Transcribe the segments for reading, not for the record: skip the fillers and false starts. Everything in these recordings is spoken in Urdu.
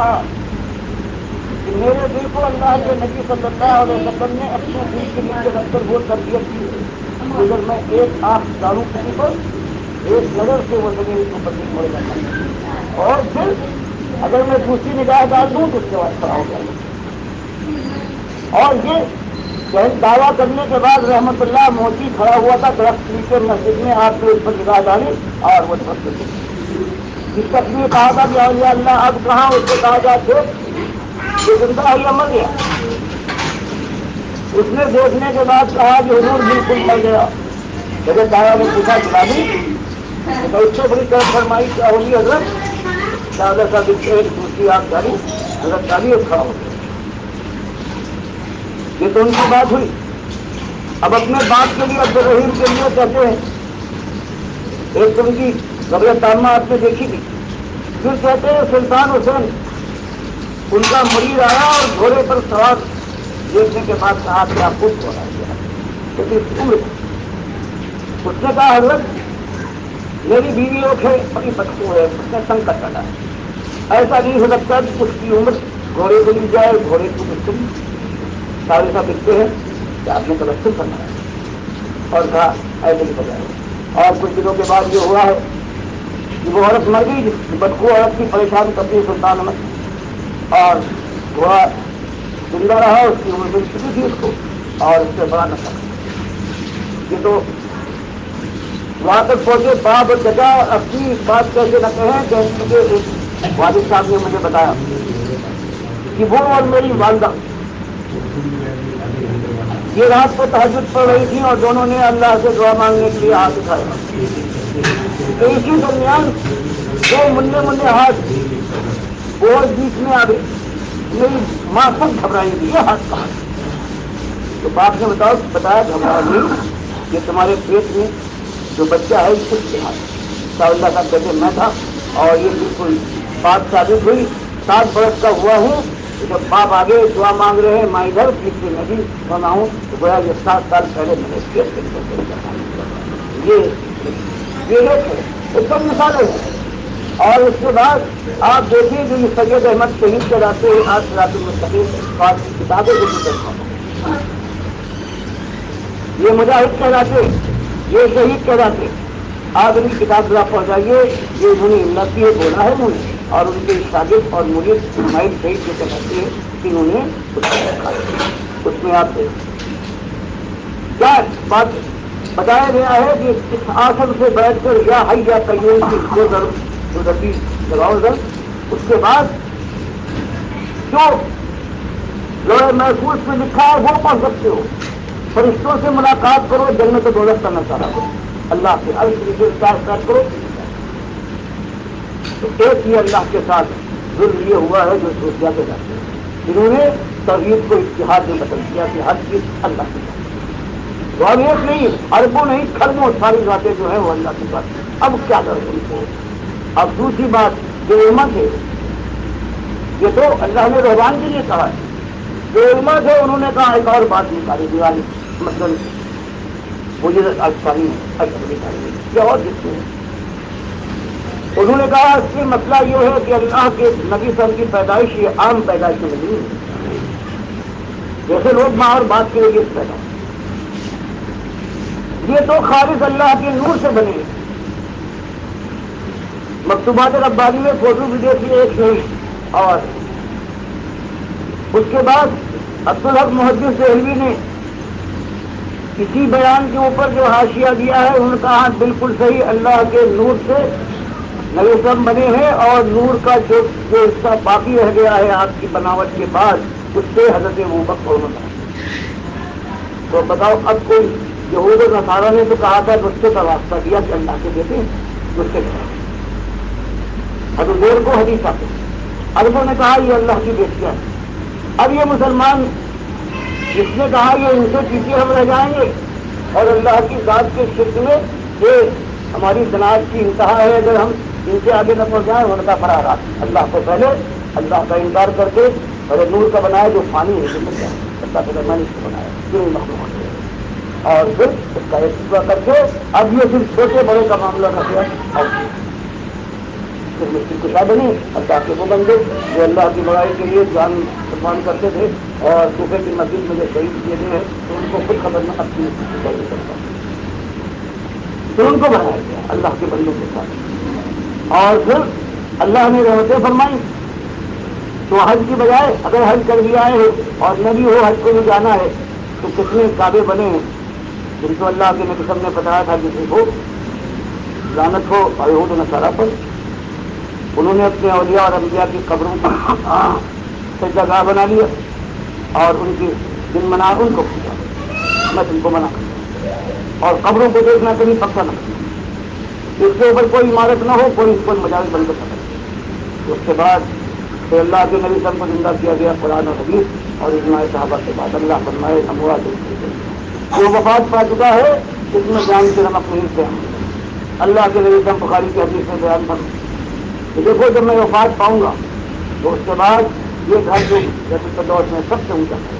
کہا کہ میرے دل کو اللہ کے نبی صلی اللہ علیہ وسلم نے اپنے دل کے نیچے رکھ کر وہ تربیت کی ہے اگر میں ایک آنکھ ڈالوں کسی پر ایک نظر سے وہ میرے اوپر نہیں پڑ جاتا اور پھر اگر میں دوسری نگاہ ڈال دوں تو اس کے بعد کھڑا ہو جائے گا. اور یہ دعویٰ کرنے کے بعد رحمت اللہ موتی کھڑا ہوا تھا درخت نیچے مسجد میں آپ نے اس پر نگاہ ڈالی اور وہ درخت جس تک نے کہا تھا کہ اولیاء اللہ اب کہاں اس کو کہا جاتے یہ زندہ ہے یا مر گیا. اس نے دیکھنے کے بعد کہا کہ حضور بالکل مر گیا. حضرت دایا نے پوچھا جنابی تو اس سے بڑی طرف فرمائی کیا ہوگی حضرت دادا صاحب ایک دوسری آپ جاری حضرت جاری کھڑا ہو گیا. یہ تو ان کی بات ہوئی. اب اپنے باپ کے لیے عبد الرحیم کے لیے کہتے ہیں ایک تو ان کی قبر تامہ آپ نے دیکھی تھی. پھر کہتے ہیں سلطان حسین ان کا مرید آیا اور گھوڑے پر سوار دیکھنے کے بعد کہا کہ آپ خود ہو رہا ہے لیکن عمر اس نے کہا حضرت میری بیوی ایک ہے بڑی بدخو ہے اس نے سنکٹ ڈالا ہے ایسا نہیں ہو سکتا کہ اس کی عمر گھوڑے کو لی جائے گھوڑے کو بالکل سارے سب لکھتے ہیں کہ آپ نے تبسم کرنا ہے اور کہا ایسے نہیں ہو جائے. اور کچھ دنوں کے بعد یہ ہوا ہے کہ وہ عورت مر گئی بدخو عورت کی پریشان کرتی ہے سلطان احمد اور وہ زندہ رہا اس کی عمر مل چکی تھی اس کو اور اس سے بڑا نشہ. یہ تو وہاں تک پہنچے باپ اور چچا اپنی بات کیسے نہ کہیں کہ مجھے ایک والد صاحب نے مجھے بتایا کہ وہ اور میری والدہ یہ رات کو تہجد پڑھ رہی تھی اور دونوں نے اللہ سے دعا مانگنے کے لیے ہاتھ اٹھایا. تو اسی درمیان دو منہ ہاتھ اور بیچ میں آ گئے. میری ماں خود گھبرائی گئی یہ ہاتھ کہاں. تو باپ نے بتایا گھبرا نہیں یہ تمہارے پیٹ میں جو بچہ ہے اس کے ہاتھ. اللہ صاحب کہتے میں تھا اور یہ بالکل بات ثابت ہوئی. 7 برس کا ہوا ہوں جب باپ آگے دعا مانگ رہے ہیں ماں ادھر پیچھے میں بھی بنا ہوں تو گویا یہ 7 سال پہلے میں نے یہ ہے ایک سب مثالیں ہیں. اور اس کے بعد آپ دیکھیں کہ یہ سید احمد شہید کراتے ہیں آج صراط المستقیم بات کی کتابیں جو کرتا یہ مجاہد کہلاتے یہ شہید کہلاتے. آپ ان کی کتاب ذرا پہنچائیے یہ انہوں نے امداد کی بولا ہے انہوں نے اور ان کے شاگرد اور مرید اسماعیل شہید جو کہلاتے ہیں انہوں نے اس میں آپ کیا بات بتایا گیا ہے کہ اس آسن سے بیٹھ کر یا حی یا قیوم کی دو ضربی لگاؤ ضرب. اس کے بعد جو لوہے محفوظ میں لکھا ہے وہ پڑھ سکتے ہو. فرشتوں سے ملاقات کرو جنت و دوزخ کا نظارہ کرو اللہ کے استعمال کرو. تو ایک ہی اللہ کے ساتھ ظلم یہ ہوا ہے جو سوچیا کے جاتے ہیں انہوں نے توحید کو اتحاد میں بدل دیا کہ ہر چیز اللہ کی بات. ایک نہیں اربوں نہیں کھربوں ساری باتیں جو ہیں وہ اللہ کی بات. اب کیا کرو ان کو. اب دوسری بات جو علمت ہے یہ تو اللہ نے رحمان کے لیے کہا ہے. جو علمت ہے انہوں نے کہا ایک اور بات نکالی دیوالی مطلب وہ یہ آسانی ہے اور جتنے انہوں نے کہا اس کی مسئلہ یہ ہے کہ اللہ کے نبی صاحب کی پیدائش یہ عام پیدائش میں نہیں ہے جیسے لوگ ماں اور بات کے لیے پیدا یہ تو خالص اللہ کے نور سے بنے. مکتوبات ربانی میں فوٹو ویڈیو کی ایک نہیں اور اس کے بعد عبدالحق محدث دہلوی نے اسی بیان کے اوپر جو حاشیہ دیا ہے ان کا ہاتھ بالکل صحیح اللہ کے نور سے نبی صاحب بنے ہیں اور نور کا جو حصہ باقی رہ گیا ہے آپ کی بناوٹ کے بعد اس سے حضرت ابوبکر ہونا. تو بتاؤ اب کوئی یہود و نصارہ نے تو کہا تھا رشتے کا راستہ دیا کہ اللہ کے دیتے ہیں رشتے کا حضرت دیر کو حدیث آتے عربوں نے کہا یہ اللہ کی بیٹیاں ہیں. اب یہ مسلمان جس نے کہا یہ ان سے پیچھے ہم رہ جائیں گے اور اللہ کی ذات کے شرک میں یہ ہماری صنعت کی انتہا ہے اگر ہم ان سے آگے نہ پہنچ جائیں ان کا فرارات اللہ کو پہلے اللہ کا انکار کر کے اور نور کا بنایا جو فانی ہے اللہ کے درمیان اس کو بنایا جو مخلوق ہے اور پھر اس کا ایک کر کے اب یہ صرف چھوٹے بڑے کا معاملہ رہ گیا. پھر مشکل کشا بنے اللہ کے وہ بندے جو اللہ کی بڑائی کے لیے جان قربان کرتے تھے اور صوفے کی مسجد میں جو شہید کیے گئے ہیں تو ان کو خود خبر نہ اپنی نہیں کرتا پھر ان کو بنایا گیا اللہ کے بندوں کے ساتھ. اور پھر اللہ نے رحمتیں فرمائی تو حج کی بجائے اگر حج کر بھی آئے ہو اور نہ بھی ہو حج کو بھی جانا ہے تو کتنے کعبے بنے ہیں جن کو اللہ کے نبی صاحب نے بتایا تھا کسی کو لعنت ہو یہود و نصارہ پر. انہوں نے اپنے اولیاء اور انبیاء کی قبروں پر سجدہ بنا لیا اور ان کی جن منا ان کو پوچھا میں تم کو منع کرتا اور قبروں کو دیکھنا کبھی پکا نہ کرنا. اس کے اوپر کوئی عمارت نہ ہو کوئی اس کو مجاز بن کر سکے. اس کے بعد پھر اللہ کے نبی صاحب کو زندہ کیا گیا قرآن و حدیث اور اجماع صحابہ کے بعد اللہ فرمائے اموات جو وفات پا چکا ہے اس میں جان کے نمک نہیں سے اللہ کے نبی صاحب بخاری کی حدیث میں بیان کر دیکھو جب میں وفات پاؤں گا تو اس کے بعد یہ گھر جو جیسے دور میں سب سے اونچا ہے.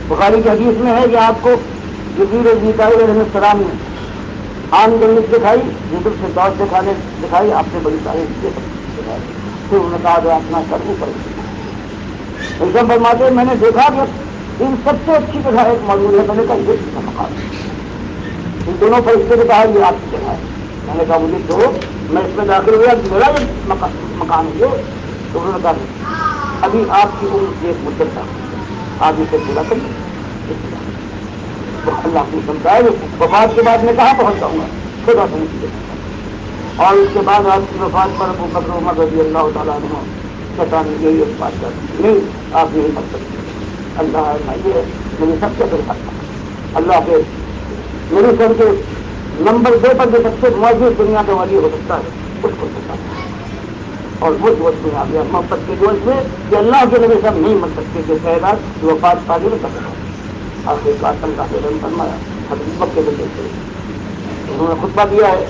بخاری کی حدیث میں ہے کہ آپ کو جبریل میکائیل علیہ السلام نے عام جنت دکھائی یوسف سے دور دکھائی آپ نے بڑی تعریف دکھائی. پھر انہوں نے کہا کہ اپنا سر اوپر ایسا فرماتے میں نے دیکھا کہ ان سب سے اچھی جگہ ایک موجود ہے. میں نے کہا یہ مقام ان دونوں فرشتے نے کہا یہ آپ کی جگہ ہے. میں نے کہا مجھے تو میں اس میں داخل ہوا میرا یہ مقام ہے. تو انہوں نے کہا ابھی آپ کی عمر ایک مدت تھا آپ اسے پورا کریے. اللہ کو سمجھائے وفات کے بعد میں کہاں پہنچ جاؤں گا خدا سمجھیے. اور اس کے بعد آپ کی وفات پر ابو بکر عمر رضی اللہ تعالیٰ عنہ شیطان نے یہی ایک بات کر نہیں آپ نہیں مر سکتے. اللہ یہ میری سب سے بڑی بات اللہ کے میرے سر کے نمبر 2 پر جو سب سے موجود دنیا کا والی ہو سکتا ہے اس کو سکتا ہے. اور وہ جوش میں آ گیا محبت کے جوش میں کہ اللہ کے نبی صاحب نہیں مر سکتے کہ شہداد وفات پالی میں کر سکتا. آپ کے قاسم کا بیان فرمایا حقیقت کے بندے سے انہوں نے خطبہ دیا ہے.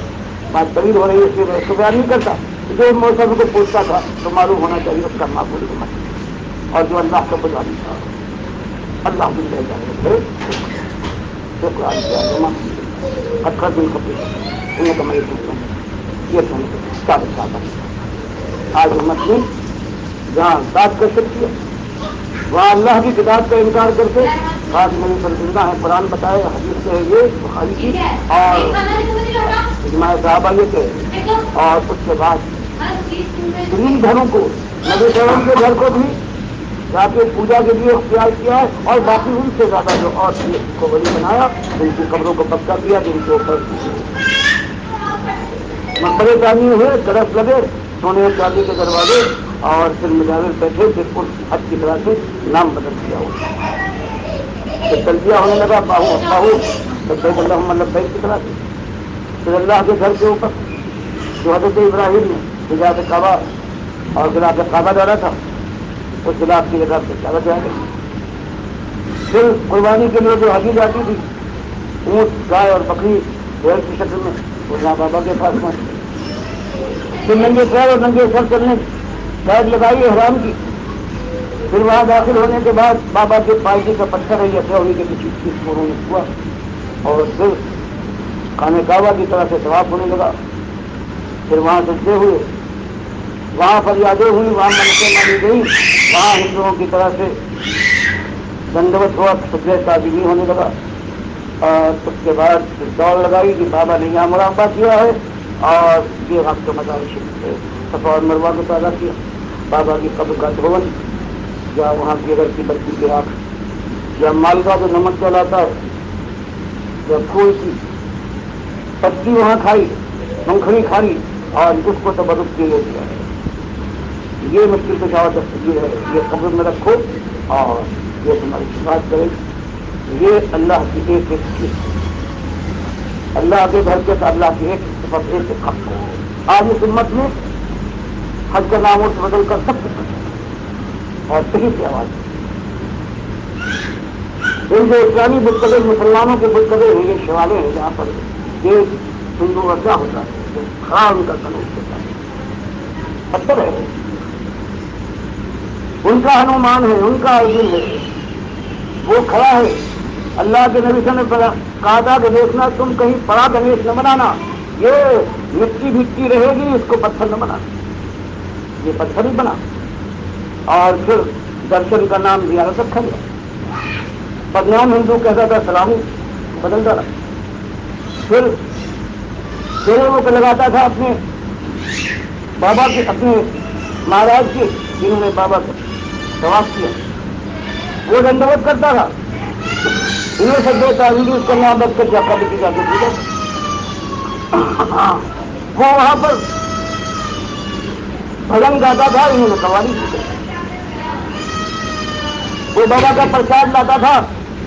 بات طویل ہو رہی ہے اس لیے میں اس کو بیان نہیں کرتا. جو موسم کو پوچھتا تھا تو معلوم ہونا چاہیے اس کا معقول ہونا اور جو اللہ کو بتا دیتا اللہ بھی لے جائے اٹھارہ دن کا انہیں کا میں پوچھتا ہوں یہ سمجھ آج ہمت نے جہاں بات کر سکتی ہے وہاں اللہ کی کتاب کا انکار کر کے آج میری پرزندہ ہے. قرآن بتائے حدیث سے یہ بخاری کی اور اجماع صحابہ یہ کہ اور اس کے بعد تین گھروں کو نبی کرم کے گھر کو بھی جا کے پوجا کے لیے اختیار کیا ہے اور باقی ان سے زیادہ جو اور کو ولی بنایا ان کی قبروں کو پکا کیا جن کے اوپر مقبرے تعمیر ہوئے درخت لگے سونے چاندی کے دروازے اور پھر مجاور بیٹھے پھر اس حج کی طرح سے نام بدل دیا ہو پھر تلبیہ ہونے لگا باہو لبیک اللہم لبیک کی طرح سے. پھر اللہ کے گھر کے اوپر جو حضرت ابراہیم نے خلاف کعبہ اور خلاف کعبہ ڈالا تھا اس خلاف کی جگہ سے کعبہ جائیں گے. پھر قربانی کے لیے جو حدیث آتی تھی اونٹ گائے اور بکری بھیڑ کی شکل میں وہ جہاں بابا کے پاس میں پھر ننگے پیر اور ننگے سر چلنے قید لگائی احرام کی. پھر وہاں داخل ہونے کے بعد بابا کے پائٹی کا پتھر ہے یا ہونے کے کسی چیز کو انہوں نے ہوا اور پھر خانہ کعبہ کی طرح سے طواف ہونے لگا. پھر وہاں سجدے ہوئے وہاں فریادیں ہوئی وہاں منتیں مانی گئی وہاں ہندوؤں کی طرح سے دنڈوت ہوا سجدہ تعظیمی ہونے لگا. اور اس کے بعد پھر دوڑ لگائی کہ بابا نے یہاں مراقبہ کیا ہے اور یہ وقت مزار شریف ہے صفا اور مروہ کو تازہ کیا. بابا کی قبر کا دھون یا وہاں کی اگر کی بچی کی آنکھ یا مالدہ جو نمک چلاتا ہے یا پھول کی پتی وہاں کھائی مونگپھلی کھائی اور اس کو تبرک کے لیے دیا ہے. یہ مشکل کشا دستگیر ہے یہ قبر میں رکھو اور یہ تمہاری شفاعت کرے. یہ اللہ کی ایک چیز اللہ کے گھر کے اللہ کی ایک صفت ایک حق ہے. آج اس امت میں حج کا نام اس بدل کر سب کچھ اور صحیح سے آواز ان جو اسلامی بتقدے مسلمانوں کے بتقدے ہیں یہ شوالے ہیں جہاں پر یہ ہندو کا کیا ہوتا ہے خراب ان کا قانون ہوتا ہے پتھر ہے ان کا ہنومان ہے ان کا ارجن ہے وہ کھڑا ہے. اللہ کے نبی صلی اللہ علیہ وسلم نے کہا تھا کہ دیکھنا تم کہیں پڑا گنیش نہ بنانا. یہ مٹی مٹی رہے گی، اس کو پتھر نہ بنا، یہ پتھر ہی بنا، اور پھر درشن کا نام زیارت رکھا گیا، بدنام ہندو کہتا تھا سلامی بدل ڈالا، پھر شیروں کو لگاتا تھا اپنے بابا کے، اپنے مہاراج کے جنہوں نے بابا کو طواف کیا، وہ دنڈوت کرتا تھا، انہیں سے دیتا ہندو اس کا نام رکھ کر جاتا بھی جا کے پوجا، وہ وہاں پر بھجن گاتا تھا، انہوں نے قوالی کی، وہ بابا کا پرساد لاتا تھا،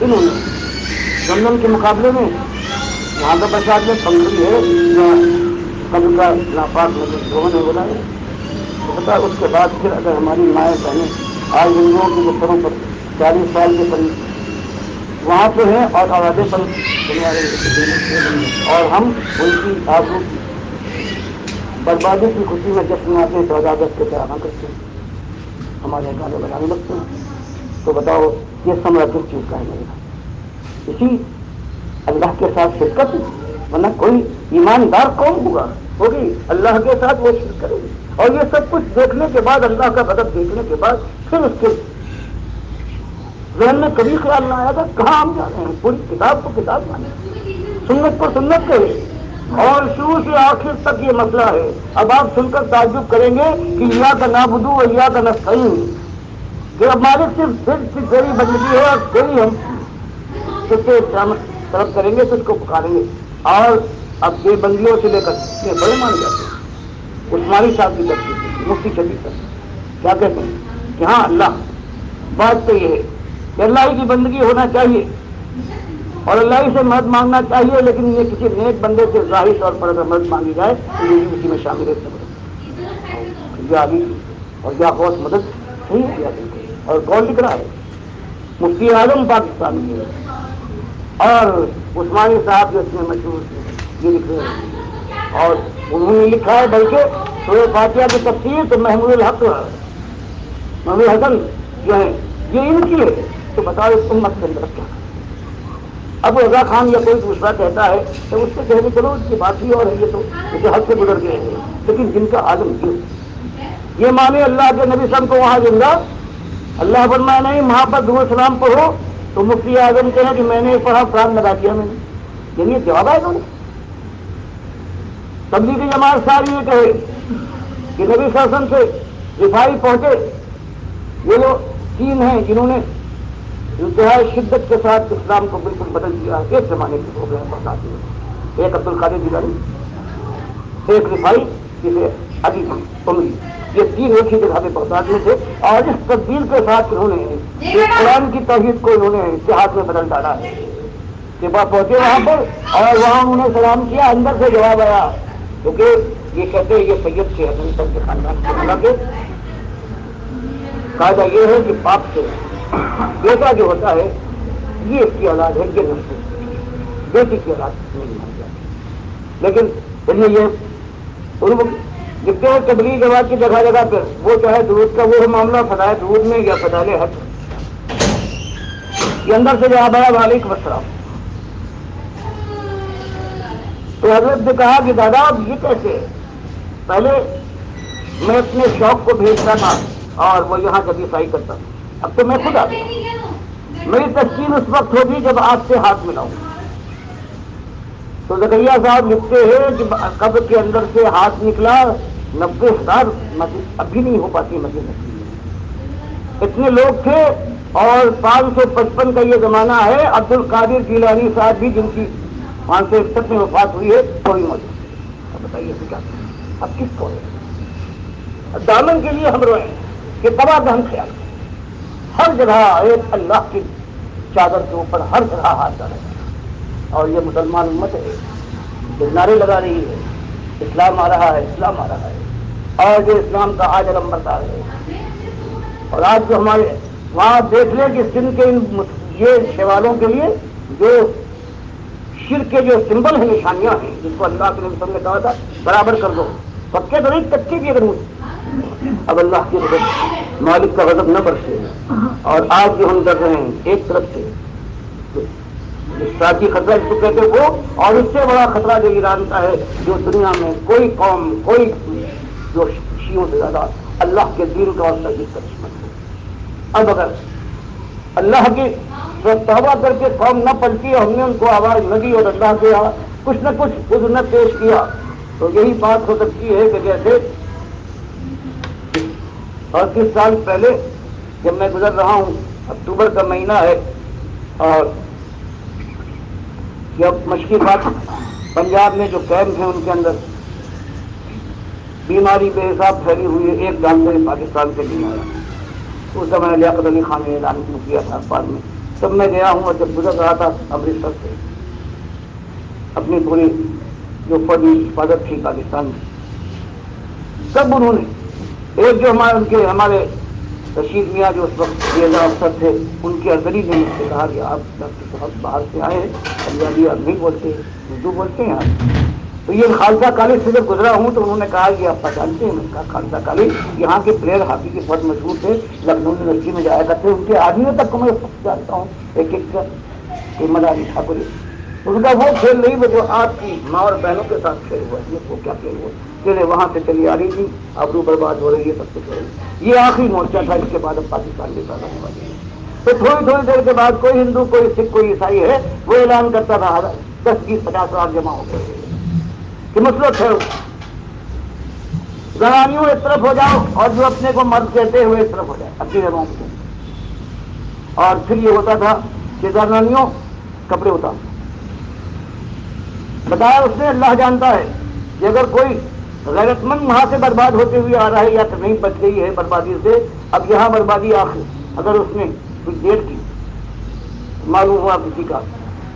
انہوں نے گندم کے مقابلے میں وہاں کا پرساد میں پنکھڑی ہے یا کبھی کا ناپاک لوگوں نے بولا ہے، تو پتا اس کے بعد پھر اگر ہماری مائیں بہنیں آج ہندوؤں کے بستروں پر 40 سال کے قریب وہاں پہ ہیں اور آوازیں پر اور ہم ان کی آبرو کی بربادی کی خوشی میں جشن مناتے ہیں، 14 اگست کے طرح کرتے ہیں، ہمارے گانے بجانے لگتے ہیں، تو بتاؤ یہ سمرا کس چیز کا ہے میرا؟ اسی اللہ کے ساتھ شرکت، ورنہ کوئی ایماندار کون ہوگی اللہ کے ساتھ وہ شرک کرے گی، اور یہ سب کچھ دیکھنے کے بعد، اللہ کا غضب دیکھنے کے بعد پھر اس کے ذہن میں کبھی خیال نہ آیا تھا کہاں ہم جا رہے ہیں، پوری کتاب کو کتاب مانے، سنت کو سنت کہے، اور شروع سے آخر تک یہ مسئلہ ہے۔ اب آپ سن کر تعجب کریں گے کہ ایاک نعبد و ایاک نستعین، کہ اب مالک صرف تیری بندگی ہے اور تیری ہم تجھ سے طلب کریں گے، تجھ کو پکاریں گے، اور اب یہ بندیوں سے لے کر اتنے بڑے مان جاتے ہیں، عثمانی صاحب کی تفصیل مفتی شفیع صاحب کیا کہتے ہیں کہ ہاں اللہ بات تو یہ ہے کہ اللہ ہی کی بندگی ہونا چاہیے اور اللہ ہی سے مدد مانگنا چاہیے، لیکن یہ کسی نیک بندے سے ظاہری طور پر اگر مدد مانگی جائے تو یہ بھی اسی میں شامل ہے، یا علی اور یا غوث مدد نہیں کیا اور کون لکھ رہا ہے؟ مفتی اعظم پاکستان کے، اور عثمانی صاحب جو اتنے مشہور تھے یہ لکھ رہے ہیں، اور انہوں نے لکھا ہے بلکہ سورہ فاتحہ کی تفسیر تو محمود الحق محمود حسن جو ہے یہ ان کی ہے، تو بتاؤ اس امت کے اندر کیا؟ اب رضا خان یا کوئی دوسرا کہتا ہے تو اس سے کہنے چلو اس کی بات ہی اور ہے، یہ تو اسے حد سے گزر گئے ہیں، لیکن جن کا عالم یہ مانے اللہ کے نبی صاحب کو وہاں زندہ، اللہ فرمایا نہیں وہاں پر درود سلام پڑھو، تو مفتی اعظم کہیں کہ میں نے پڑھا قرآن لگا دیا میں نے، یعنی یہ جواب ہے انہوں نے۔ تبلیغی جماعت ساری یہ کہے کہ نبی صلی اللہ علیہ وسلم سے رفائی پہنچے، یہ لوگ 3 ہیں جنہوں نے انتہائی شدت کے ساتھ اسلام کو بالکل بدل دیا، ایک زمانے کے ہو گئے برداشت میں، ایک عبد القادر جیلانی، ایک رفائی، جسے علی عمری، یہ 3 ایک ہی جگہ پہ بغداد میں تھے، اور اس تبدیل کے ساتھ انہوں نے قرآن کی توحید کو انہوں نے اتحاد میں بدل ڈالا ہے کہ وہ پہنچے وہاں پر اور وہاں انہوں نے سلام کیا، اندر سے جواب آیا، کیونکہ یہ کہتے ہیں یہ سید سے حسن تک کے خاندان کے حالانکہ قاعدہ یہ ہے کہ باپ سے بیٹا جو ہوتا ہے یہ اس کی اولاد ہے، یہ نسل بیٹی کی اولاد نہیں مان جاتی، لیکن یہ جتنے تبلیغ جماعت کی جگہ جگہ پہ وہ چاہے درود کا وہ معاملہ فضائے درود میں یا فضائل حج، یہ اندر سے جواب آیا وعلیکم السلام۔ تو حضرت نے کہا کہ دادا اب یہ کیسے ہے؟ پہلے میں اپنے شوق کو بھیجتا تھا اور وہ یہاں جب عیسائی کرتا تھا، اب تو میں خود آ گیا، میری تسکین اس وقت ہوگی جب آپ سے ہاتھ ملاؤں۔ تو زکریا صاحب لکھتے ہیں کہ قبر کے اندر سے ہاتھ نکلا، 90,000 مسجد اب بھی نہیں ہو پاتی مسجد، اتنے لوگ تھے، اور 555 کا یہ زمانہ ہے، عبد القادر جیلانی صاحب بھی جن کی 561 میں وفات ہوئی ہے کوئی موجود، اب بتائیے کیا اب کس کو ہے؟ دامن کے لیے ہم روئیں کہ تباہ دہن خیال ہر جگہ ایک اللہ کی چادر کے اوپر ہر جگہ ہاتھ ڈالے، اور یہ مسلمان امت ہے جو نعرے لگا رہی ہے اسلام آ رہا ہے، اسلام آ رہا ہے، اور جو اسلام کا آج علمبردار ہے۔ اور آج جو ہمارے وہاں دیکھ لیں کہ سندھ کے یہ شیوالوں کے لیے جو شرک کے جو سمبل ہیں، نشانیاں ہیں، جس کو اللہ کے نبی صلی اللہ علیہ وسلم نے کہا تھا برابر کر دو، پکے تو نہیں کچے بھی اگر اب اللہ کی غضب مالک کا غضب نہ برسے، اور آج جو ہم ڈر رہے ہیں ایک طرف سے اشتراکی خطرہ اس کو کہتے وہ، اور اس سے بڑا خطرہ جو ایران کا ہے، جو دنیا میں کوئی قوم، کوئی جو شیعوں سے زیادہ اللہ کے دین کا اور تجدید کا دشمن ہے۔ اب اگر اللہ کی توبہ کر کے قوم نہ پلٹی اور ہم نے ان کو آواز نہ دی اور اللہ کے یہاں کچھ نہ کچھ عذر نہ پیش کیا، تو یہی بات ہو سکتی ہے کہ جیسے 38 سال پہلے جب میں گزر رہا ہوں، اکتوبر کا مہینہ ہے، اور جب مشکی بات پنجاب میں جو کیمپ ہیں ان کے اندر بیماری بے حساب پھیلی ہوئی ہے، ایک ڈاکٹر پاکستان سے نہیں آیا، اس زمانے لیاقت علی خان نے اعلان کیا تھا اخبار میں، تب میں گیا ہوں، اور جب گزر رہا تھا امرتسر سے اپنی پوری جو فوجی حفاظت تھی پاکستان میں، تب انہوں نے ایک جو ہمارے رشید میاں جو اس وقت ریاض افسر تھے، ان کے ارزلی نے مجھ سے کہا کہ آپ ڈاکٹر صاحب باہر سے آئے ہیں، پنجابی آپ نہیں بولتے، اردو بولتے ہیں آپ؟ تو یہ خالصہ کالج سے جب گزرا ہوں تو انہوں نے کہا کہ آپ پہچانتے ہیں؟ میں نے کہا خالصہ کالج یہاں کے پلیئر ہاکی کے بہت مشہور تھے، لکھنؤ یونیورسٹی میں جایا کرتے، ان کے آدمیوں تک کو میں جانتا ہوں، ایک ایک کا مداری ٹھاکر، ان کا وہ کھیل نہیں وہ جو آپ کی ماں اور بہنوں کے ساتھ کھیل ہوا ہے، وہ کیا کھیل ہوا، چلے وہاں سے چلی آ رہی تھی، آبرو برباد ہو رہی ہے، سب کچھ ہو رہی ہے، یہ آخری مورچہ تھا، اس کے بعد اب پاکستان میں پیدا ہونے والی ہے۔ تو تھوڑی دیر کے بعد کوئی ہندو، کوئی سکھ، کوئی عیسائی ہے، وہ اعلان کرتا تھا 10 20 50 لاکھ جمع ہو گئے کہ مسلط ہے، زنانیوں ایک طرف ہو جاؤ، اور جو اپنے کو مرد کہتے ہوئے ایک طرف ہو جائے اپنی جگہوں سے، اور پھر یہ ہوتا تھا کہ زنانیوں کپڑے اتار، بتایا اس نے اللہ جانتا ہے کہ اگر کوئی غیرت مند وہاں سے برباد ہوتے ہوئے آ رہا ہے یا تو نہیں بچ گئی ہے بربادی سے، اب یہاں بربادی آخر اگر اس نے کچھ دیر کی، معلوم ہوا کسی کا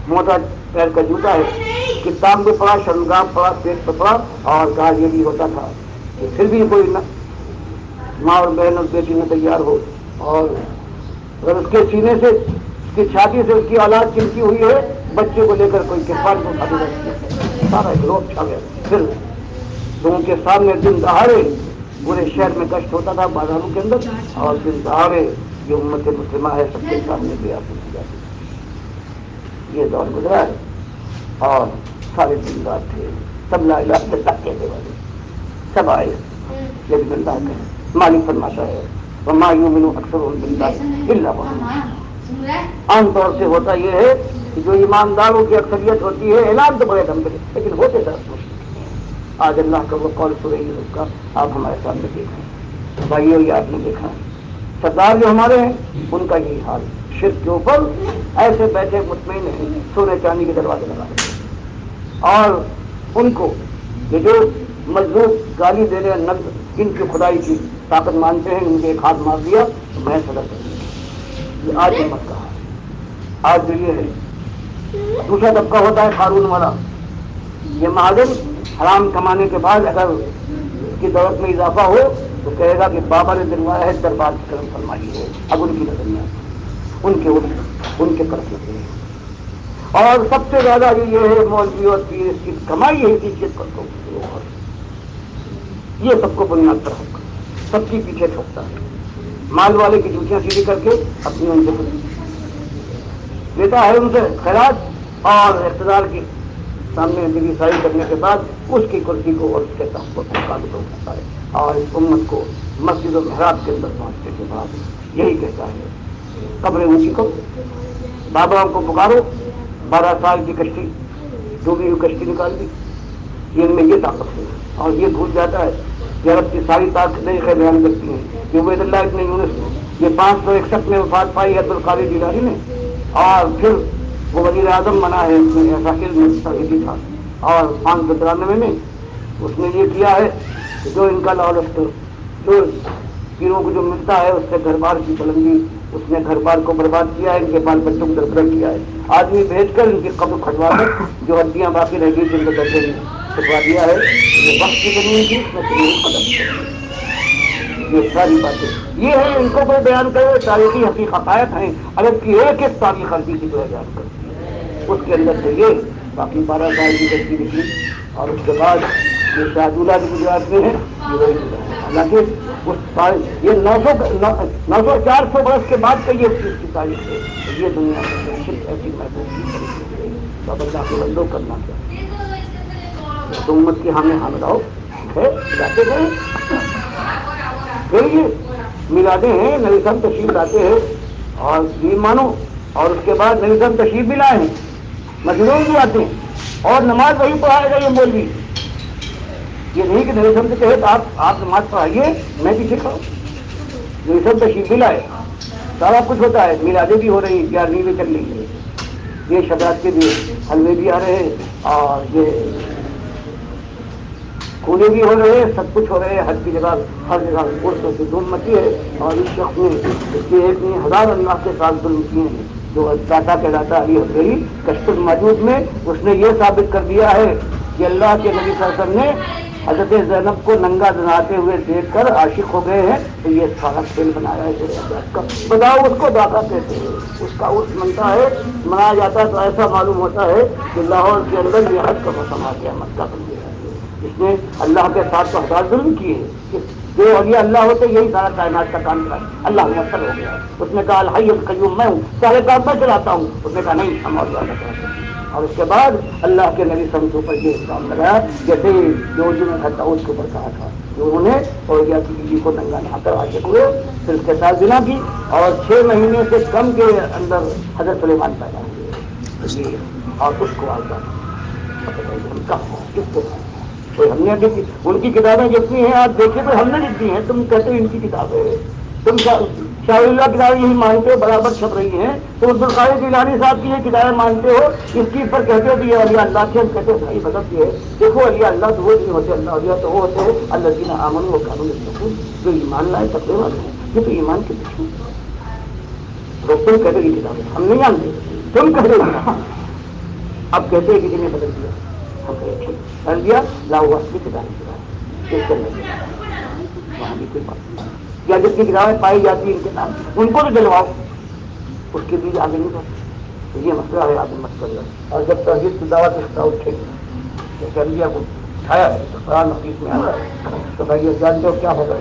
موٹا پیر کا جوتا ہے، کتاب میں پڑا، شرمگاہ پڑا، پیٹ پہ پڑا، اور کہا یہ بھی ہوتا تھا کہ پھر بھی کوئی ماں اور بہن اور بیٹی میں تیار ہو، اور اگر اس کے سینے سے، اس کی چھاتی سے اس کی اولاد چمکی ہوئی ہے، بچے کو لے کر کوئی کفار کو کھا دے، سارا گروپ چھا گیا۔ پھر لوگوں کے سامنے دن دہاڑے پورے شہر میں گشت ہوتا تھا، بازاروں کے اندر، اور دن دہاڑے یہ امت مسلمہ ہے سب کے سامنے بھی آپ کی جاتی۔ یہ دور گزرا ہے، اور سارے دن رات تھے، سب لا الہ الا اللہ کہنے والے سب آئے، لیکن اللہ کا مالک فرماتا ہے وما یؤمن اکثرهم باللہ الا وهم، عام طور سے ہوتا یہ ہے کہ جو ایمانداروں کی اکثریت ہوتی ہے، اعلان تو بڑے دم پہ، لیکن ہوتے درست مشکل۔ آج اللہ کا وہ قول سورہ یونس کا آپ ہمارے سامنے دیکھیں، بھائیو یہ آپ نے دیکھا سردار جو ہمارے ہیں ان کا یہی حال، شرک کے اوپر ایسے بیٹھے مطمئن ہیں، سونے چاندی کے دروازے لگا رہے، اور ان کو یہ جو مزدور گالی دے رہے ہیں، ان کی خدائی کی طاقت مانتے ہیں، ان کے ایک ہاتھ مار دیا تو میں صدر کر دیا، یہ آج ہمت کا ہے۔ آج جو یہ ہے دوسرا طبقہ ہوتا ہے قارون والا، یہ معدن حرام کمانے کے بعد اگر اس کی دولت میں اضافہ ہو تو کہے گا کہ بابا نے دلوایا ہے، دربار کی کرم فرمائی ہے، اب ان کی نظر میں ان کے قرض لگے ہیں۔ اور سب سے زیادہ یہ ہے مولوی اور پیر، اس کی کمائی ہے اسی چیز پر، یہ سب کو بنیاد پر ہوگا، سب کی پیچھے ٹھوکتا ہے، مال والے کی جوتیاں سیدھی کر کے اپنی ان سے لیتا ہے، ان سے خیرات، اور اقتدار کی سامنے دلی سائی کرنے کے بعد اس کی کرسی کو اور اس کے تحفظ کو قابل ہوتا ہے، اور اس امت کو مسجد و محراب کے اندر پہنچنے کے بعد یہی کہتا ہے قبریں اونچی کرو، باباؤں کو پکارو، 12 سال کی کشتی ڈوبی ہوئی کشتی نکال دی، یہ ان میں یہ طاقت ہے، اور یہ بھول جاتا ہے کہ عرب کی ساری طاقتیں خیر بیان کرتی ہیں کہ عبید اللہ ابن یونس یہ 561 میں وفات پائی عبد القادر جیلانی نے، اور پھر وہ وزیر اعظم بنا ہے، اس میں ایسا علم تحریری تھا، اور 593 میں اس نے یہ کیا ہے کہ جو ان کا لالچ، جو پیروں کو جو ملتا ہے اس سے گھر بار کی بلندی، اس نے گھر بار کو برباد کیا ہے، ان کے بال بچوں کو درگرہ کیا ہے، آدمی بھیج کر ان کی قبر کھٹوا کر جو ہڈیاں باقی رہ گئی جن کو درجے میں کھٹوا دیا ہے، یہ وقت کی زمین تھی، اس میں زمین قدم کر، یہ ساری باتیں یہ ہے، ان کو کوئی بیان کرے تاریخی حقائق ہیں، عرب کی ایک ایک تاریخ عربی کی جو بیان کرتی ہے، اس کے اندر سے یہ باقی 12 سال کی لڑکی نکلی، اور اس کے بعد یہ شاہدولہ جو گجرات میں ہے، یہ وہی حالانکہ اس یہ 900 400 برس کے بعد کا یہ چیز کی تاریخ ہے، یہ دنیا میں شرک ایسی محبوب کی تو اب اللہ کے بندوں کرنا کیا؟ تو امت کی ہمیں رہو ہے جاتے گئے پھر یہ میلادیں ہیں، نبی صاحب تشریف لاتے ہیں اور یہ مانو، اور اس کے بعد نبی صاحب تشریف بھی لائے ہیں، مسجدوں بھی آتے ہیں اور نماز وہی پڑھائے گا یہ مولوی، یہ نہیں کہ نبی صاحب سے کہے تو آپ نماز پڑھائیے میں پیچھے کھڑا ہوں۔ نبی صاحب تشریف بھی لائے، سارا کچھ ہوتا ہے، میلادیں بھی ہو رہی، 11ویں بھی چل رہی ہے، یہ شبرات کے بھی حلوے بھی آ رہے ہیں اور یہ کھولے بھی ہو رہے ہیں، سب کچھ ہو رہے ہیں، ہر جگہ عرصوں کی دھوم مچی ہے۔ اور اس شخص نے اس کے 1,000 اللہ کے ساتھ ظلم کیے ہیں، جو داتا کہلاتا علی حضری کشف الموجود میں اس نے یہ ثابت کر دیا ہے کہ اللہ کے نبی صلی اللہ علیہ وسلم نے حضرت زینب کو ننگا دناتے ہوئے دیکھ کر عاشق ہو گئے ہیں، تو یہ سارا کھیل بنایا ہے کا۔ بتاؤ اس کو داتا کہتے ہیں، اس کا عرس منتا ہے، منایا جاتا ہے تو ایسا معلوم ہوتا ہے کہ لاہور کے اندر یہ حج کا موسم آ گیا، مکہ بن گیا۔ اس نے اللہ کے ساتھ تو 1000 ظلم کیے ہیں، جو اولیاء اللہ ہوتے یہی سارا کائنات کا کام کرا، اللہ مؤثر ہو گیا۔ اس نے کہا الحی القیوم میں ہوں، سارے کام میں چلاتا ہوں، اس نے کہا نہیں ہم اور زیادہ چلاتے ہیں۔ اور اس کے بعد اللہ کے نبی سمجھوں پر یہ الزام لگایا، جیسے جو جنہوں نے اس کے اوپر کہا تھا کہ انہوں نے اولیاء کی بیوی کو ننگا نہا کر عاشق ہوئے، پھر اس کے ساتھ زنا کی اور 6 مہینے سے کم کے اندر حضرت سلیمان پیدا ہوئے، اور اس کو آزاد کس کو کوئی ہم نے ان کی کتابیں جتنی ہیں آج دیکھیں تو ہم نے لکھی ہیں، تم کہتے ہیں ان کی کتابیں، تم شاہ اللہ کتابیں یہی مانتے ہو، برابر چھپ رہی ہیں، تم عبد القادر جیلانی صاحب کی یہ کتابیں مانتے ہو، اس چیز پر کہتے ہو کہ یہ اولیاء اللہ کے، ہم کہتے ہیں بھائی بدل یہ دیکھو اولیاء اللہ تو وہ نہیں ہوتے، اللہ اولیاء تو وہ ہوتے ہیں اللہ جی آمن و قانون یتقون، جو ایمان لائے تقوی والے ہیں، یہ تو ایمان کے پیچھے تم کہتے یہ کتابیں ہم نہیں جانتے، تم کہتے اب کہتے ہیں کہ جنہیں بدل دیا، ہم کہتے کر دیا لاؤ اصلی کتابیں یا جس کی کتابیں پائی جاتی ہیں ان کے نام ان کو تو جلواؤ، اس کے بیچ آگے نہیں بڑھتے، یہ مسئلہ ہے آگے مت کر جائے۔ اور جب تحریر کی دعوت اٹھا اٹھے گی کر لیا کو اٹھایا ہے تو قرآن حدیث میں آ رہا ہے تو بھائی یہ جانتے ہو کیا ہوگا،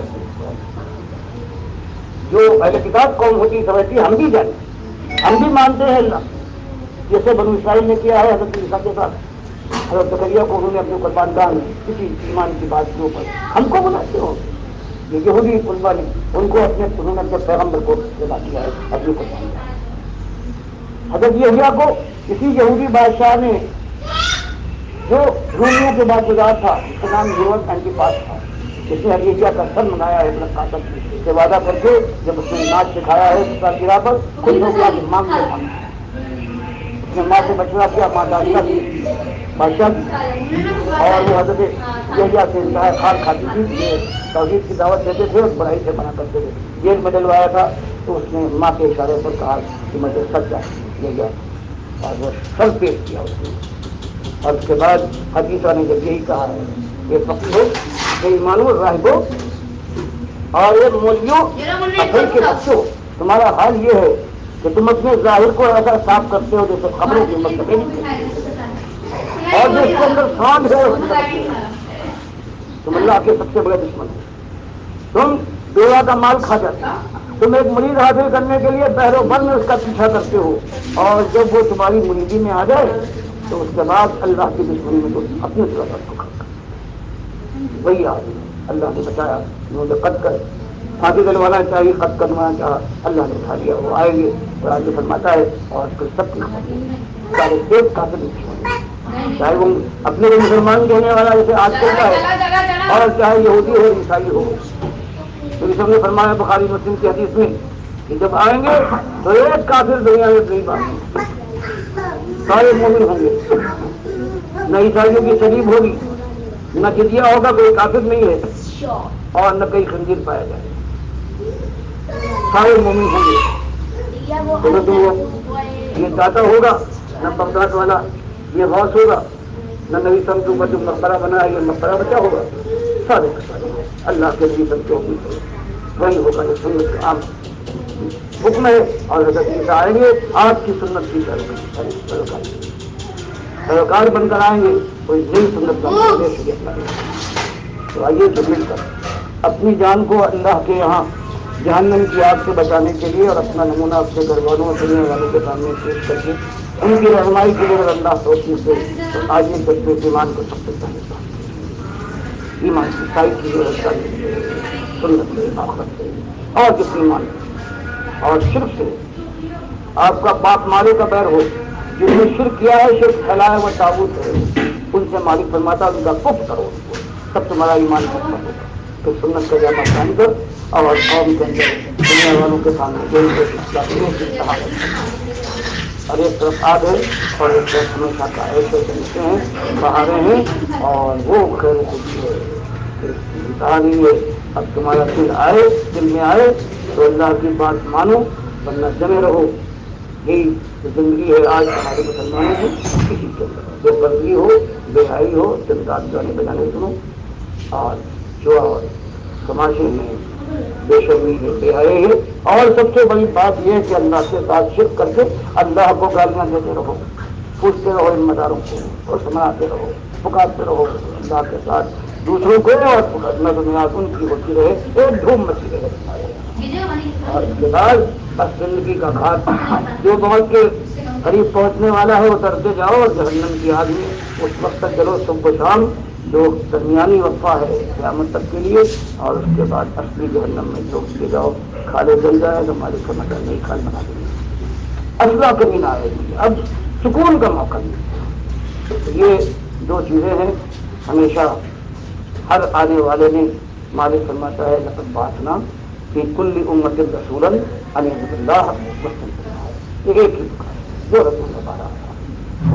جو اہل کتاب قوم ہوتی سمجھتی ہم بھی جانتے، ہم بھی مانتے ہیں اللہ، جیسے بنو اسرائیل نے کیا ہے حضرت عیسیٰ کے ساتھ، حضرت زکریا کو انہوں نے اپنے قربان دان کسی ایمان کی بات کے اوپر ہم کو بناتے ہو، یہ یہودی قربانی ان کو انہوں نے اپنے پیغمبر کو ادا کیا ہے اپنی قربانی دان۔ حضرت یحییٰ کو کسی یہودی بادشاہ نے جو رومیوں کے بعد گزار تھا، اس کا نام ہیروڈ اینٹیپاس تھا، جس نے یحییٰ کا سر منگایا ہے اپنے قاتل سے وعدہ کر کے، جب اس نے ناچ سکھایا ہے اس کا گرا پر خود ہو گیا مانگ لے مانگ، اس نے ماں سے بچنا کیا، ماں داشتہ کی بادشاہ کی، اور وہ حضرت یحییٰ سے انتہا خار کھاتی تھی، توحید کی دعوت دیتے تھے اور بڑائی سے منع کرتے تھے، جیل میں ڈلوایا تھا تو اس نے ماں کے اشارے پر کہا کہ مجھے سچ یحییٰ، اور وہ سر پیش کیا اس نے، اور اس کے بعد حدیثہ نے جب یہی کہا ہے یہ فقیر ہو یہ ایمانو راہبو اور یہ مولویوں اصل کے بچوں، تمہارا حال یہ ہے کہ تم اپنے ظاہر کو ایسا صاف کرتے ہو جیسے خبروں کی مطلب اور جو اس کے اندر سانڈ ہے تم اللہ کے سب سے بڑے دشمن ہو، تم بیوہ کا مال کھا جاتے ہو، تم ایک مرید حاصل کرنے کے لیے بحر و بر میں اس کا پیچھا کرتے ہو، اور جب وہ تمہاری مریدی میں آ جائے تو اس کے بعد اللہ کی دشمنی میں تو اپنے ضرورت کو کھڑا وہی آدمی اللہ نے بچایا، انہوں نے قد کر پھانسی دلوانا چاہیے، قد کروانا چاہا، اللہ نے اٹھا لیا، وہ آئیں گے اور آگے فرماتا ہے اور پھر سب کی خبر سارے ایک قاتل چاہے وہ اپنے مسلمان کہنے والا جیسے آج کہتا ہے اور چاہے یہودی ہو عیسائی ہو، تو اس نے فرمایا بخاری مسلم کی حدیث میں کہ جب آئیں گے تو ایک کافر دنیا میں نہیں بات، سارے مومن ہوں گے، نہ عیسائیوں کی شریف ہوگی، نہ جزیہ ہوگا، کوئی کافر نہیں ہے اور نہ کہیں خنزیر پایا جائے، سارے مومن ہوں گے، تو یہ داتا ہوگا نہ بغداد والا، یہ غوث ہوگا نہ نبی سمجھوں کا جو مقبرہ بنا ہے یہ مقبرہ بچا ہوگا، سارے اللہ کے نبی سمجھو وہی ہوگا جو سنت کا عام حکم ہے، اور حضرت عیسیٰ آئیں گے آپ کی سنت کی سروکار بن کر آئیں گے، کوئی نئی سنت کا تو آئیے جو مل کر اپنی جان کو اللہ کے یہاں جہنم کی آگ سے بچانے کے لیے اور اپنا نمونہ اپنے گھر والوں اور دنیا والوں کے سامنے پیش کر کے ان کی رہنمائی کے لیے اللہ توفیق سے آج یہ بچے ایمان کو سب سے پہلے ایمان کی ساری چیزیں سنت سے آخرت سے اور جس ایمان اور شرک سے آپ کا باپ مالے کا بیر ہو، جس نے شرک کیا ہے، شرک پھیلایا وہ طاغوت ہے، ان سے مالک فرماتا ان کا کفر کرو، ان کو تب تمہارا ایمان ختم ہوگا۔ پھر سنت کا جامع پہن کر اور قوم کے اندر دنیا والوں کے سامنے دین کو اسلامیوں کی شہادت اور ایک طرف آگ ہے اور ایک طرف ہمیشہ کا ایسے طریقے ہیں بہاریں ہیں اور وہ خیر خوشی ہے کہانی ہے۔ اب تمہارا دل میں آئے تو اللہ کی بات مانو ورنہ جمے رہو۔ یہی زندگی ہے آج ہمارے مسلمانوں کی، کسی کے اندر بے پردگی ہو، بے حائی ہو، جنگات گانے بجانے سنو، اور جو تماشے میں بے شرمی ہے، بے حیائی ہے، اور سب سے بڑی بات یہ ہے کہ اللہ کے ساتھ شرک کر کے اللہ کو گالیاں دیتے رہو، پوچھتے رہو ان مداروں کو اور سمجھاتے رہو، پکارتے رہو اللہ کے ساتھ دوسروں کو، اور پکڑنا دنیا ان کی ہوتی رہے، ایک دھوم مچی رہے اور اس کے بعد بس زندگی کا گھاٹ جو بہت کے قریب پہنچنے والا ہے اترتے جاؤ اور جہنم کی آگ میں اس وقت تک چلو صبح شام جو درمیانی وقفہ ہے قیامت تک کے لیے، اور اس کے بعد اصلی جہنم میں چوکتے جاؤ، کھالے جل جائے تو مالک کا مطلب نہیں کھال بنا دیں گے، اصلہ کمی نہ آئے گی، اب سکون کا موقع نہیں۔ یہ دو چیزیں ہیں ہمیشہ ہر آنے والے نے مالک فرماتا ہے لقد بعثنا فی کل امت رسولا ان اعبدوا اللہ یہ ایک ہی جو رسول ہمارا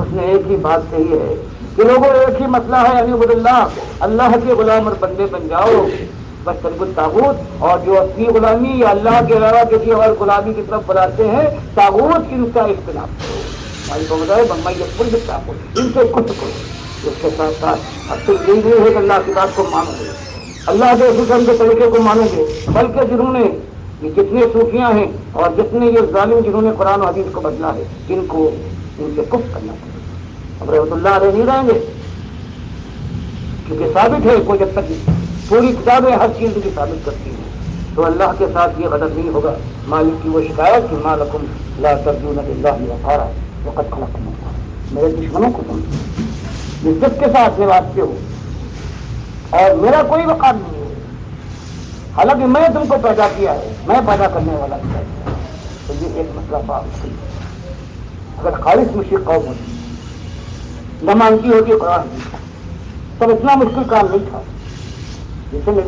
اس نے ایک ہی بات کہی ہے کہ لوگوں ایک ہی مسئلہ ہے ان اعبدوا اللہ، اللہ کے غلام اور بندے بن جاؤ، بس ترک طاغوت، اور جو اپنی غلامی یا اللہ کے علاوہ کسی اور غلامی کی طرف بلاتے ہیں طاغوت ان کا اختلاف کرو، مالک کو بتائے بنما یہ کل طاغوت ان سے کچھ کرو۔ اس کے ساتھ ساتھ اب تو یہی نہیں ہے کہ اللہ کی بات کو مانو گے، اللہ کے حکم کے طریقے کو مانو گے، بلکہ جنہوں نے یہ جتنے صوفیاں ہیں اور جتنے یہ ظالم جنہوں نے قرآن و حدیث کو بدلا ہے ان کو ان سے کفر کرنا پڑے۔ اب رحمۃ اللہ علیہ نہیں رہیں گے کیونکہ ثابت ہے کوئی جب تک پوری کتابیں ہر چیز کی ثابت کرتی ہیں تو اللہ کے ساتھ یہ غلط نہیں ہوگا۔ مالک کی وہ شکایت کہ ما لکم لا ترجون للہ وقارا وقد خلقکم اطوارا، میرے دشمنوں کو تم عزت کے ساتھ نوازتے ہو اور میرا کوئی وقار نہیں ہے، حالانکہ میں تم کو پیدا کیا ہے، میں پیدا کرنے والا کیا ہے۔ تو یہ ایک مسئلہ بات مشکل ہے۔ اگر خالص مشرک قوم ہوتی نہ مانتی ہوتی قرآن تب اتنا مشکل کام نہیں تھا، جیسے میں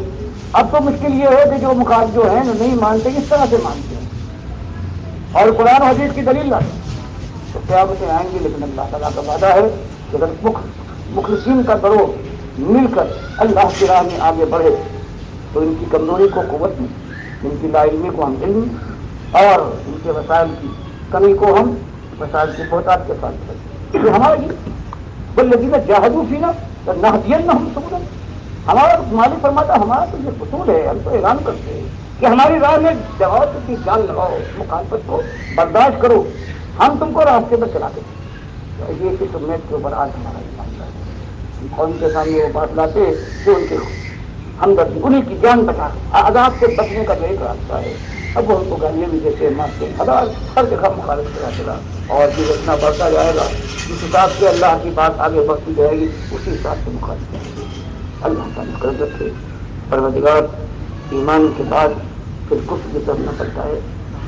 اب تو مشکل یہ ہے کہ جو مخالف جو ہیں نہیں مانتے اس طرح سے مانتے ہیں اور قرآن و حدیث کی دلیل لاتے ہیں تو قیامتیں آئیں گی، لیکن اللہ تعالیٰ کا وعدہ ہے کہ اگر مخلصین کا گروہ مل کر اللہ کی راہ میں آگے بڑھے تو ان کی کمزوری کو قوت میں، ان کی لا علمی کو ہم علم اور ان کے وسائل کی کمی کو ہم وسائل کی بہتات کے ساتھ کریں۔ یہ ہماری والذین جاہدوا فینا لنہدینہم سبلنا، ہمارا مالک فرماتا ہمارا تو یہ اصول ہے، ہم تو اعلان کرتے ہیں کہ ہماری راہ میں جگاؤ تو جان لگاؤ، مخالفت کو برداشت کرو، ہم تم کو راستے پر چلا دیں۔ یہ کس امید کے اوپر آج ہمارا ایمان ہے، قوم کے سامنے وہ بات لاتے جو ان کے ہمدردی انہیں کی جان بچا عذاب سے بچنے کا جو ایک راستہ ہے، اب وہ ان کو گالیاں بھی دیتے مارتے ہر جگہ مخالف کرا چلا، اور یہ اتنا بڑھتا جائے گا جس حساب سے اللہ کی بات آگے بڑھتی جائے گی اسی حساب سے مخالف کرے گی۔ اللہ تعالیٰ کرم رکھے۔ پروردگار ایمان کے بعد پھر کفر کی طرف نہ پڑتا ہے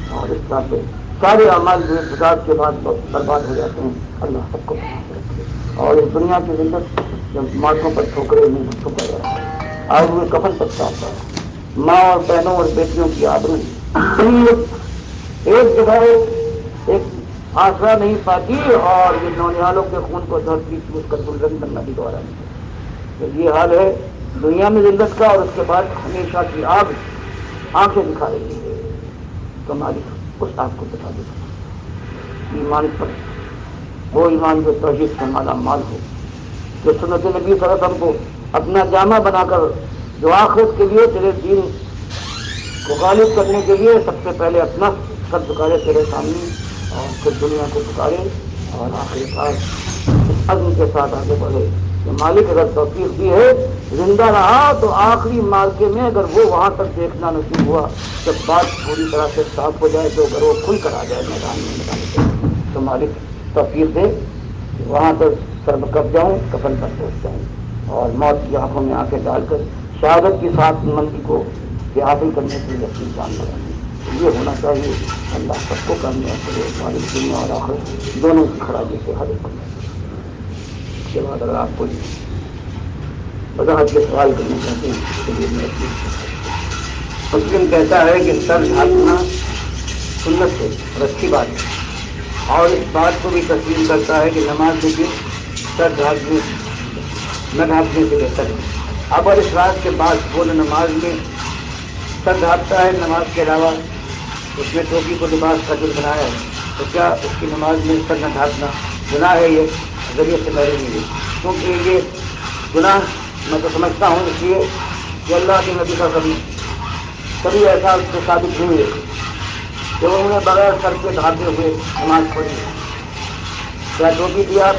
اور اس طرح سے سارے اعمال جو ابتداء کے بعد برباد ہو جاتے ہیں، اللہ سب کو بنا رکھے۔ اور اس دنیا کی زندگی جب ماتھوں پر ٹھوکرے نہیں ٹھوکا جاتا ہے، آج ہوئے کفن تک چاہتا ہے، ماں اور بہنوں اور بیٹیوں کی آبرو ایک جگہ ایک آسرا نہیں پاتی، اور یہ نونہالوں کے خون کو دھرتی چوس کر گلزن بننا بھی دوبارہ نہیں۔ جب یہ حال ہے دنیا میں ذلت کا اور اس کے بعد ہمیشہ کی آگ آنکھیں دکھا رہی ہے، تو مالک اس آگ کو بتا دیتا ایمان پر، وہ ایمان جو توحید سے مالا مال ہو، جو سنت نبی صلی اللہ علیہ وسلم کو اپنا جامع بنا کر جو آخرت کے لیے تیرے دین کو غالب کرنے کے لیے سب سے پہلے اپنا سر جھکائے تیرے سامنے اور پھر دنیا کو پکارے اور آخر کار اس عزم کے ساتھ آگے بڑھے تو مالک اگر توفیق دی ہے زندہ رہا تو آخری مارکے میں اگر وہ وہاں تک دیکھنا نصیب ہوا جب بات پوری طرح سے صاف ہو جائے تو اگر وہ کھل کر آ جائے میدان میں تو مالک توفیق دے وہاں تو سر کب جاؤں کفن پر پہنچ جاؤں اور موت کی آنکھوں میں آنکھیں ڈال کر شہادت کی ساتھ مندی کو کہ حاصل کرنے کے لیے اپنی جان لگانی یہ ہونا چاہیے. اللہ سب کو کامیاب کرے مالک دنیا اور آخرت دونوں کی خرابی سے حل کرنا. اس کے بعد اگر آپ کوئی وضاحت کے سوال کرنا چاہتے ہیں تو یہ مسلم کہتا ہے کہ سر ڈھانپنا سنت ہے اور اچھی بات ہے اور اس بات کو بھی تسلیم کرتا ہے کہ نماز میں بھی سر ڈھانپنے نہ ڈھانپنے سے بہتر ہے. اب اور اس رات کے بعد وہ نماز میں سر ڈھانپتا ہے نماز کے علاوہ اس نے ٹوپی کو لباس کا جو بنایا ہے تو کیا اس کی نماز میں سر نہ ڈھانپنا گناہ ہے؟ یہ ذریعے سے میرے لیے کیونکہ یہ گناہ میں تو سمجھتا ہوں اس لیے کہ اللہ کے نبی کا کبھی ایسا اس سے ثابت نہیں ہے کہ انہوں نے بغیر سر کے ڈھانپے ہوئے نماز پڑھی. کیا ٹوپی بھی آپ